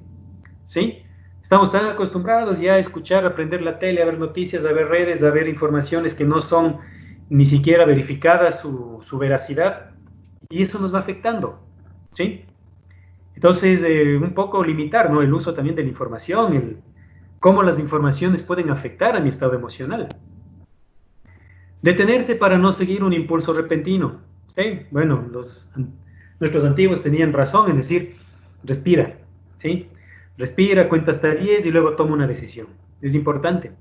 ¿sí? Estamos tan acostumbrados ya a escuchar, a aprender la tele, a ver noticias, a ver redes, a ver informaciones que no son ni siquiera verificadas su veracidad, y eso nos va afectando, ¿sí? Entonces, un poco limitar, ¿no?, el uso también de la información, cómo las informaciones pueden afectar a mi estado emocional. Detenerse para no seguir un impulso repentino. ¿Sí? Bueno, nuestros antiguos tenían razón en decir, respira, ¿sí? Respira, cuenta hasta 10 y luego toma una decisión. Es importante.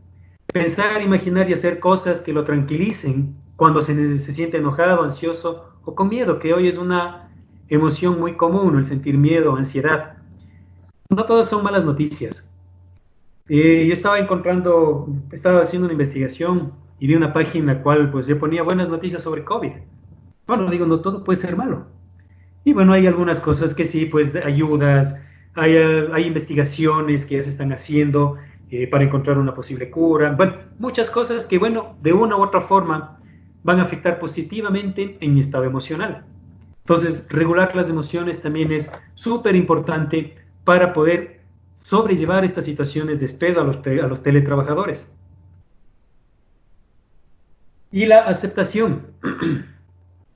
Pensar, imaginar y hacer cosas que lo tranquilicen cuando se siente enojado, ansioso o con miedo, que hoy es una emoción muy común, el sentir miedo, ansiedad. No todas son malas noticias. Yo estaba haciendo una investigación y vi una página en la cual pues yo ponía buenas noticias sobre COVID. Bueno, digo, no todo puede ser malo. Y bueno, hay algunas cosas que sí, pues ayudas, hay investigaciones que ya se están haciendo para encontrar una posible cura. Bueno, muchas cosas que, bueno, de una u otra forma van a afectar positivamente en mi estado emocional. Entonces, regular las emociones también es súper importante para poder sobrellevar estas situaciones de estrés a los teletrabajadores. Y la aceptación.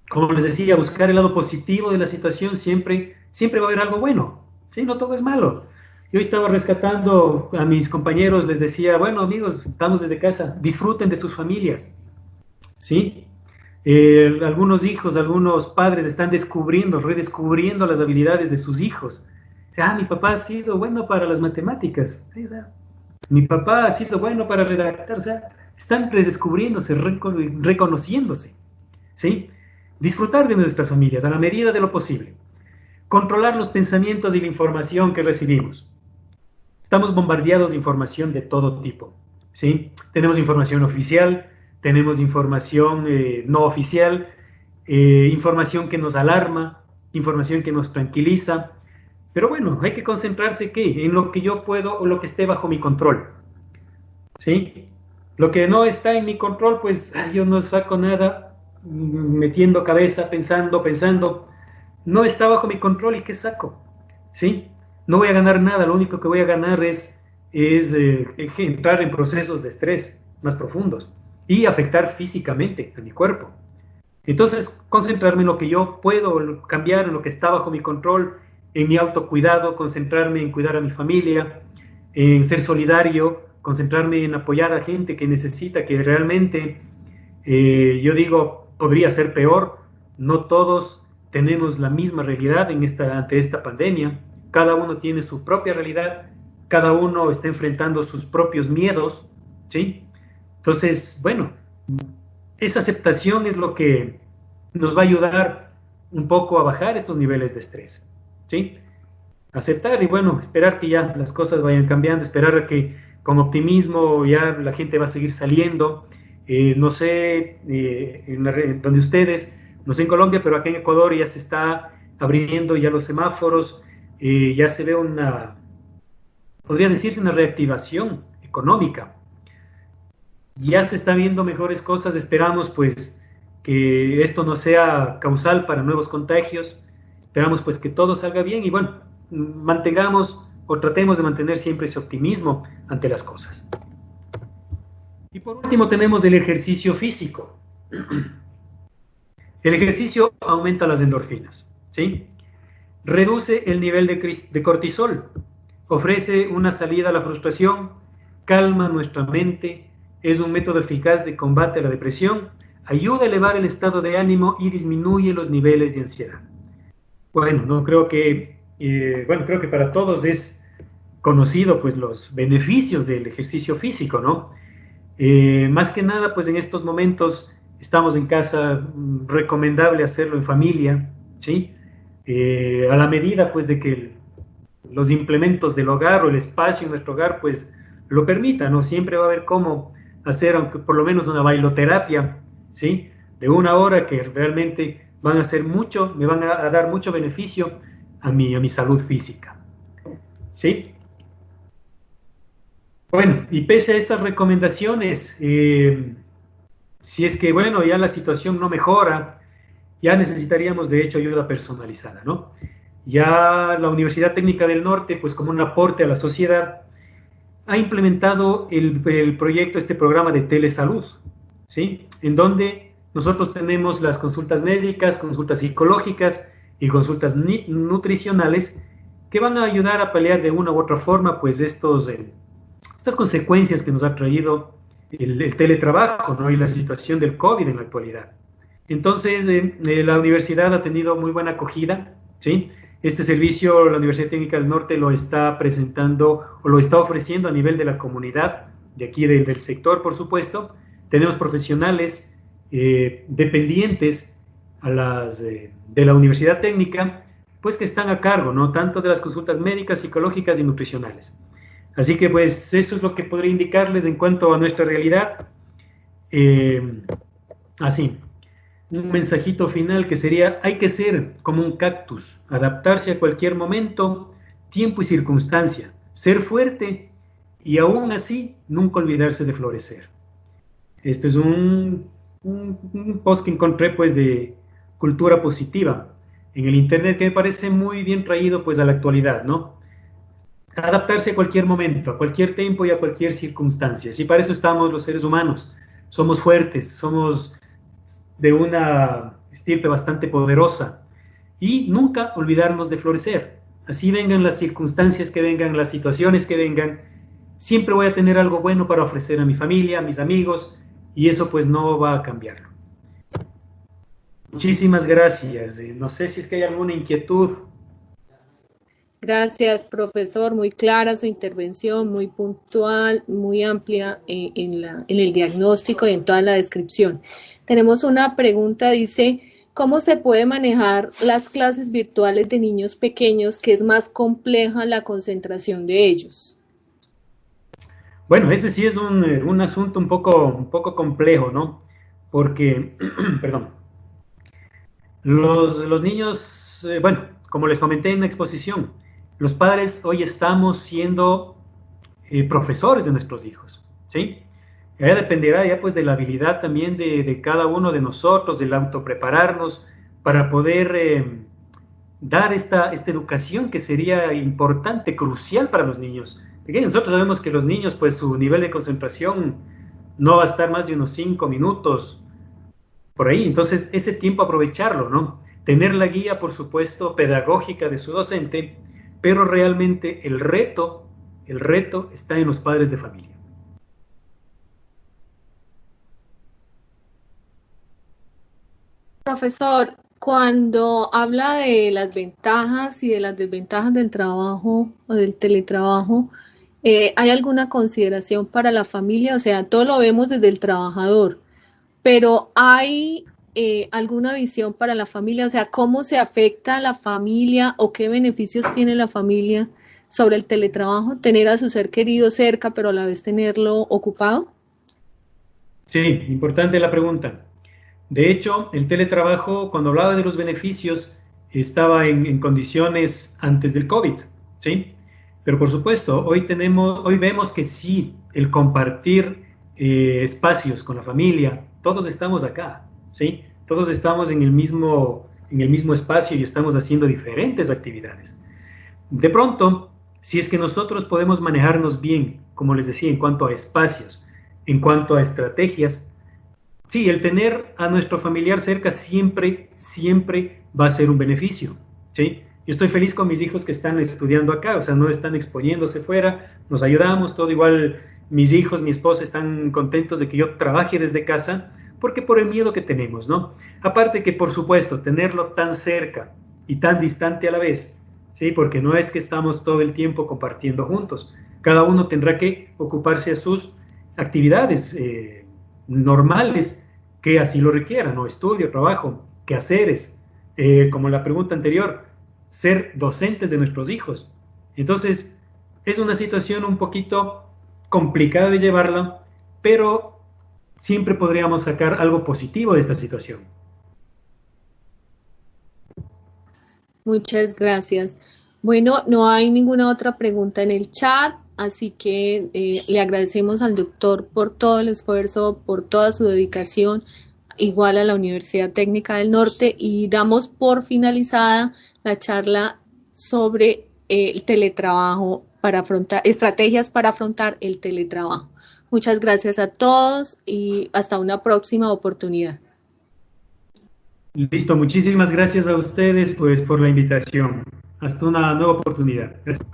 Como les decía, buscar el lado positivo de la situación, siempre va a haber algo bueno, ¿sí? No todo es malo. Yo estaba rescatando a mis compañeros, les decía, bueno amigos, estamos desde casa, disfruten de sus familias, ¿sí? Algunos hijos, algunos padres están descubriendo, redescubriendo las habilidades de sus hijos. O sea, mi papá ha sido bueno para las matemáticas, ¿sí? O sea, mi papá ha sido bueno para redactar, o sea, están redescubriéndose, reconociéndose, ¿sí? Disfrutar de nuestras familias a la medida de lo posible. Controlar los pensamientos y la información que recibimos. Estamos bombardeados de información de todo tipo, ¿sí? Tenemos información oficial, tenemos información no oficial, información que nos alarma, información que nos tranquiliza, pero bueno, hay que concentrarse ¿qué? En lo que yo puedo o lo que esté bajo mi control, ¿sí? Lo que no está en mi control, pues yo no saco nada, metiendo cabeza, pensando, no está bajo mi control y ¿qué saco? ¿Sí? No voy a ganar nada, lo único que voy a ganar es entrar en procesos de estrés más profundos y afectar físicamente a mi cuerpo. Entonces, concentrarme en lo que yo puedo cambiar, en lo que está bajo mi control, en mi autocuidado, concentrarme en cuidar a mi familia, en ser solidario, concentrarme en apoyar a gente que necesita, que realmente, yo digo, podría ser peor. No todos tenemos la misma realidad ante esta pandemia. Cada uno tiene su propia realidad, cada uno está enfrentando sus propios miedos, ¿sí? Entonces, bueno, esa aceptación es lo que nos va a ayudar un poco a bajar estos niveles de estrés, ¿sí? Aceptar y bueno, esperar que ya las cosas vayan cambiando, esperar a que con optimismo ya la gente va a seguir saliendo. No sé, donde ustedes, no sé en Colombia, pero acá en Ecuador ya se está abriendo ya los semáforos, ya se ve podría decirse una reactivación económica. Ya se está viendo mejores cosas, esperamos pues que esto no sea causal para nuevos contagios, esperamos pues que todo salga bien y bueno, mantengamos o tratemos de mantener siempre ese optimismo ante las cosas. Y por último tenemos el ejercicio físico. El ejercicio aumenta las endorfinas, ¿sí? Reduce el nivel de cortisol, ofrece una salida a la frustración, calma nuestra mente, es un método eficaz de combate a la depresión, ayuda a elevar el estado de ánimo y disminuye los niveles de ansiedad. Bueno, no creo que, creo que para todos es conocido pues los beneficios del ejercicio físico, ¿no? Más que nada, pues en estos momentos estamos en casa, recomendable hacerlo en familia, ¿sí? A la medida pues de que los implementos del hogar o el espacio en nuestro hogar pues lo permitan, ¿no? Siempre va a haber cómo hacer, aunque por lo menos una bailoterapia, ¿sí? De 1 hora que realmente van a hacer mucho, me van a dar mucho beneficio a mi salud física, ¿sí? Bueno, y pese a estas recomendaciones, si es que, bueno, ya la situación no mejora, ya necesitaríamos, de hecho, ayuda personalizada, ¿no? Ya la Universidad Técnica del Norte, pues como un aporte a la sociedad, ha implementado el proyecto, este programa de telesalud, ¿sí? En donde nosotros tenemos las consultas médicas, consultas psicológicas y consultas nutricionales que van a ayudar a paliar de una u otra forma, pues, estas consecuencias que nos ha traído el teletrabajo, ¿no? Y la situación del COVID en la actualidad. Entonces, la universidad ha tenido muy buena acogida, ¿sí? Este servicio la Universidad Técnica del Norte lo está presentando o lo está ofreciendo a nivel de la comunidad, de aquí del sector, por supuesto. Tenemos profesionales dependientes de la Universidad Técnica, pues que están a cargo, ¿no? Tanto de las consultas médicas, psicológicas y nutricionales. Así que pues eso es lo que podría indicarles en cuanto a nuestra realidad. Así, un mensajito final que sería, hay que ser como un cactus, adaptarse a cualquier momento, tiempo y circunstancia, ser fuerte y aún así nunca olvidarse de florecer. Esto es un un post que encontré pues de cultura positiva en el internet que me parece muy bien traído pues a la actualidad, ¿no? Adaptarse a cualquier momento, a cualquier tiempo y a cualquier circunstancia. Y para eso estamos los seres humanos. Somos fuertes, somos de una estirpe bastante poderosa y nunca olvidarnos de florecer. Así vengan las circunstancias que vengan, las situaciones que vengan, siempre voy a tener algo bueno para ofrecer a mi familia, a mis amigos, y eso pues no va a cambiarlo. Muchísimas gracias. No sé si es que hay alguna inquietud. Gracias, profesor. Muy clara su intervención, muy puntual, muy amplia en el diagnóstico y en toda la descripción. Tenemos una pregunta, dice, ¿cómo se puede manejar las clases virtuales de niños pequeños, que es más compleja la concentración de ellos? Bueno, ese sí es un asunto un poco complejo, ¿no? Porque, perdón, los niños, bueno, como les comenté en la exposición, los padres hoy estamos siendo profesores de nuestros hijos, ¿sí? Ya dependerá ya pues de la habilidad también de cada uno de nosotros, del autoprepararnos para poder dar esta educación que sería importante, crucial para los niños. Porque nosotros sabemos que los niños pues su nivel de concentración no va a estar más de unos 5 minutos por ahí, entonces ese tiempo aprovecharlo, ¿no? Tener la guía, por supuesto, pedagógica de su docente, pero realmente el reto está en los padres de familia. Profesor, cuando habla de las ventajas y de las desventajas del trabajo o del teletrabajo, ¿hay alguna consideración para la familia? O sea, todo lo vemos desde el trabajador, pero ¿hay alguna visión para la familia? O sea, ¿cómo se afecta a la familia o qué beneficios tiene la familia sobre el teletrabajo? Tener a su ser querido cerca, pero a la vez tenerlo ocupado. Sí, importante la pregunta. De hecho, el teletrabajo, cuando hablaba de los beneficios, estaba en condiciones antes del COVID, ¿sí? Pero por supuesto, hoy vemos que sí, el compartir espacios con la familia, todos estamos acá, ¿sí? Todos estamos en el mismo espacio y estamos haciendo diferentes actividades. De pronto, si es que nosotros podemos manejarnos bien, como les decía, en cuanto a espacios, en cuanto a estrategias, sí, el tener a nuestro familiar cerca siempre va a ser un beneficio, ¿sí? Yo estoy feliz con mis hijos que están estudiando acá, o sea, no están exponiéndose fuera, nos ayudamos, todo igual, mis hijos, mi esposa están contentos de que yo trabaje desde casa, porque por el miedo que tenemos, ¿no? Aparte que, por supuesto, tenerlo tan cerca y tan distante a la vez, ¿sí? Porque no es que estamos todo el tiempo compartiendo juntos, cada uno tendrá que ocuparse de sus actividades, normales que así lo requieran, ¿no? Estudio, trabajo, quehaceres, como la pregunta anterior, ser docentes de nuestros hijos. Entonces, es una situación un poquito complicada de llevarla, pero siempre podríamos sacar algo positivo de esta situación. Muchas gracias. Bueno, no hay ninguna otra pregunta en el chat, así que le agradecemos al doctor por todo el esfuerzo, por toda su dedicación, igual a la Universidad Técnica del Norte, y damos por finalizada la charla sobre el teletrabajo para afrontar, estrategias para afrontar el teletrabajo. Muchas gracias a todos y hasta una próxima oportunidad. Listo, muchísimas gracias a ustedes pues por la invitación. Hasta una nueva oportunidad. Gracias.